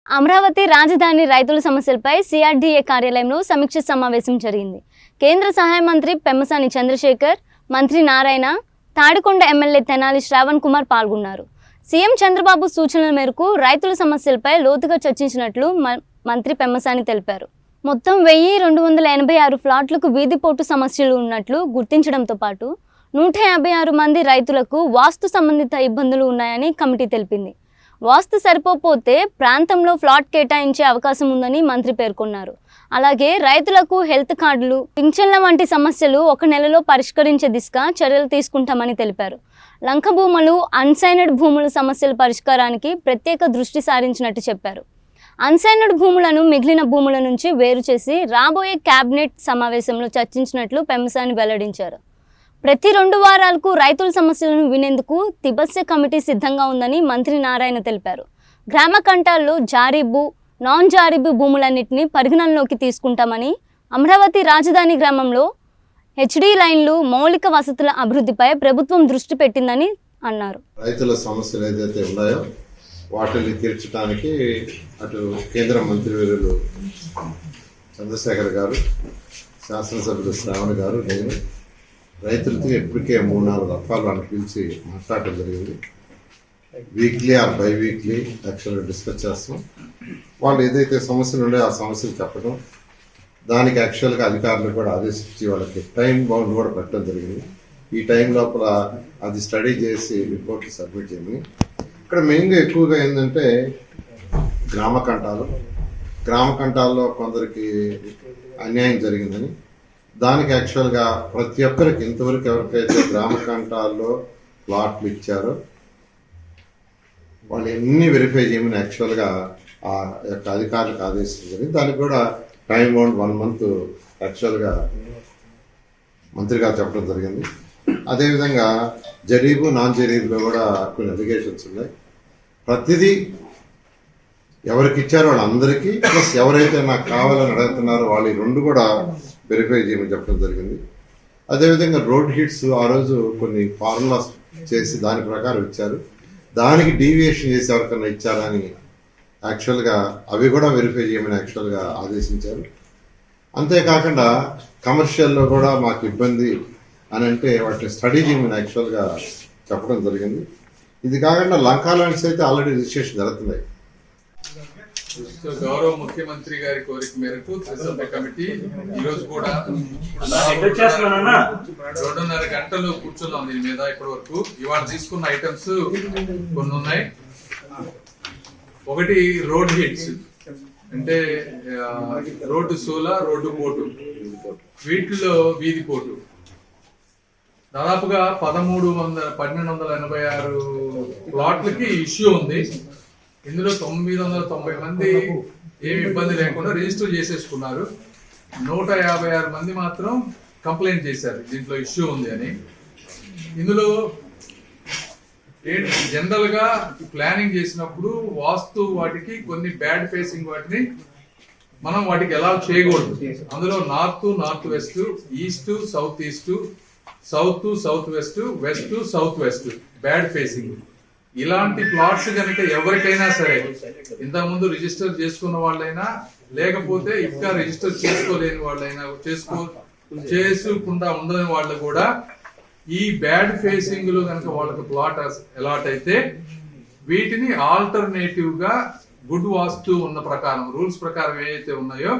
అమరావతి రాజధాని రైతుల సమస్యలపై సిఆర్డీఏ కార్యాలయంలో సమీక్ష సమావేశం జరిగింది. కేంద్ర సహాయ మంత్రి పెమ్మసాని చంద్రశేఖర్, మంత్రి నారాయణ, తాడికొండ ఎమ్మెల్యే తెనాలి శ్రావణ్ కుమార్ పాల్గొన్నారు. సీఎం చంద్రబాబు సూచనల మేరకు రైతుల సమస్యలపై లోతుగా చర్చించినట్లు మంత్రి పెమ్మసాని తెలిపారు. మొత్తం 1286 ఫ్లాట్లకు వీధిపోటు సమస్యలు ఉన్నట్లు గుర్తించడంతో పాటు 156 మంది రైతులకు వాస్తు సంబంధిత ఇబ్బందులు ఉన్నాయని కమిటీ తెలిపింది. వాస్తు సరిపోతే ప్రాంతంలో ఫ్లాట్ కేటాయించే అవకాశం ఉందని మంత్రి పేర్కొన్నారు. అలాగే రైతులకు హెల్త్ కార్డులు, పింఛన్ల వంటి సమస్యలు 1 నెలలో పరిష్కరించే దిశగా చర్యలు తీసుకుంటామని తెలిపారు. లంక భూములు, అన్సైన్డ్ భూముల సమస్యల పరిష్కారానికి ప్రత్యేక దృష్టి సారించినట్టు చెప్పారు. అన్సైన్డ్ భూములను మిగిలిన భూముల నుంచి వేరు చేసి రాబోయే కేబినెట్ సమావేశంలో చర్చించినట్లు పెమ్మసాని వెల్లడించారు. ప్రతి 2 వారాలకు రైతుల సమస్యలను వినేందుకు తిబస్య కమిటీ సిద్ధంగా ఉందని మంత్రి నారాయణ తెలిపారు. గ్రామ కంటాల్లో జారీబు, నాన్ జారీబు భూములన్నింటినీ పరిగణనలోకి తీసుకుంటామని, అమరావతి రాజధాని గ్రామంలో హెచ్డి లైన్లు, మౌలిక వసతుల అభివృద్ధిపై ప్రభుత్వం దృష్టి పెట్టిందని అన్నారు. రైతుల సమస్యలు ఏదైతే ఉన్నాయో వాటిని తీర్చడానికి అటు కేంద్ర మంత్రివర్యులు చంద్రశేఖర్ గారు, శాసనసభ్యులు శ్రావణ్ గారు, నేను రైతులతో ఇప్పటికే 3-4 దఫాలు అని పిలిచి మాట్లాడటం జరిగింది. వీక్లీ ఆర్ బై వీక్లీ యాక్చువల్గా డిస్కస్ చేస్తాం. వాళ్ళు ఏదైతే సమస్యలు ఉన్నాయో ఆ సమస్యలు చెప్పడం, దానికి యాక్చువల్గా అధికారులు కూడా ఆదేశించి వాళ్ళకి టైం బౌండ్ కూడా పెట్టడం జరిగింది. ఈ టైం లోపల అది స్టడీ చేసి రిపోర్ట్లు సబ్మిట్ చేయమని. ఇక్కడ మెయిన్గా ఎక్కువగా ఏంటంటే గ్రామ కంటాల్లో కొందరికి అన్యాయం జరిగిందని, దానికి యాక్చువల్గా ప్రతి ఒక్కరికి ఇంతవరకు ఎవరికైతే గ్రామ కంటాల్లో ప్లాట్లు ఇచ్చారో వాళ్ళు ఎన్ని వెరిఫై చేయమని యాక్చువల్గా ఆ యొక్క అధికారులకు ఆదేశించింది. దానికి కూడా టైం బౌండ్ 1 month యాక్చువల్గా మంత్రి గారు చెప్పడం జరిగింది. అదేవిధంగా జరీబు, నాన్ జరీబులో కూడా కొన్ని అలిగేషన్స్ ఉన్నాయి. ప్రతిదీ ఎవరికి ఇచ్చారో వాళ్ళందరికీ, ప్లస్ ఎవరైతే నాకు కావాలని అడుగుతున్నారో వాళ్ళు ఈ 2 కూడా వెరిఫై చేయమని చెప్పడం జరిగింది. అదేవిధంగా రోడ్ హిట్స్ ఆ రోజు కొన్ని ఫార్ములాస్ చేసి దాని ప్రకారం ఇచ్చారు. దానికి డీవియేషన్ చేసి ఎవరికన్నా ఇచ్చారని యాక్చువల్గా అవి కూడా వెరిఫై చేయమని యాక్చువల్గా ఆదేశించారు. అంతేకాకుండా కమర్షియల్లో కూడా మాకు ఇబ్బంది అని అంటే వాటిని స్టడీ చేయమని యాక్చువల్గా చెప్పడం జరిగింది. ఇది కాకుండా లంకా ల్యాండ్స్ అయితే ఆల్రెడీ రిజిస్ట్రేషన్ జరుగుతున్నాయి. గౌరవ ముఖ్యమంత్రి గారి కోరిక మేరకు త్రిసభ్య కమిటీ ఈరోజు కూడా 2.5 గంటలు కూర్చున్నాం దీని మీద. ఇప్పటి వరకు ఇవాళ తీసుకున్న ఐటమ్స్ కొన్ని ఉన్నాయి. ఒకటి రోడ్ హిట్స్, అంటే రోడ్డు సోల, రోడ్డు పోటు, వీటిలో వీధి పోటు దాదాపుగా 1286 ప్లాట్లకి ఇష్యూ ఉంది. ఇందులో 990 మంది ఏమి ఇబ్బంది లేకుండా రిజిస్టర్ చేసేసుకున్నారు. 156 మంది మాత్రం కంప్లైంట్ చేశారు దీంట్లో ఇష్యూ ఉంది అని. ఇందులో జనరల్ గా ప్లానింగ్ చేసినప్పుడు వాస్తు వాటికి కొన్ని బ్యాడ్ ఫేసింగ్ వాటిని మనం వాటికి ఎలా చేయకూడదు. అందులో north west, east south east, south west, west south west bad facing. ఇలాంటి ప్లాట్స్ కనుక ఎవరికైనా సరే, ఇంతకుముందు రిజిస్టర్ చేసుకున్న వాళ్ళైనా లేకపోతే ఇంకా రిజిస్టర్ చేసుకోలేని వాళ్ళైనా, చేసుకుండా ఉండని వాళ్ళు కూడా ఈ బ్యాడ్ ఫేసింగ్ లో కనుక వాళ్ళకి ప్లాట్ అలాట్ అయితే వీటిని ఆల్టర్నేటివ్ గా గుడ్ వాస్తు ఉన్న ప్రకారం, రూల్స్ ప్రకారం ఏవైతే ఉన్నాయో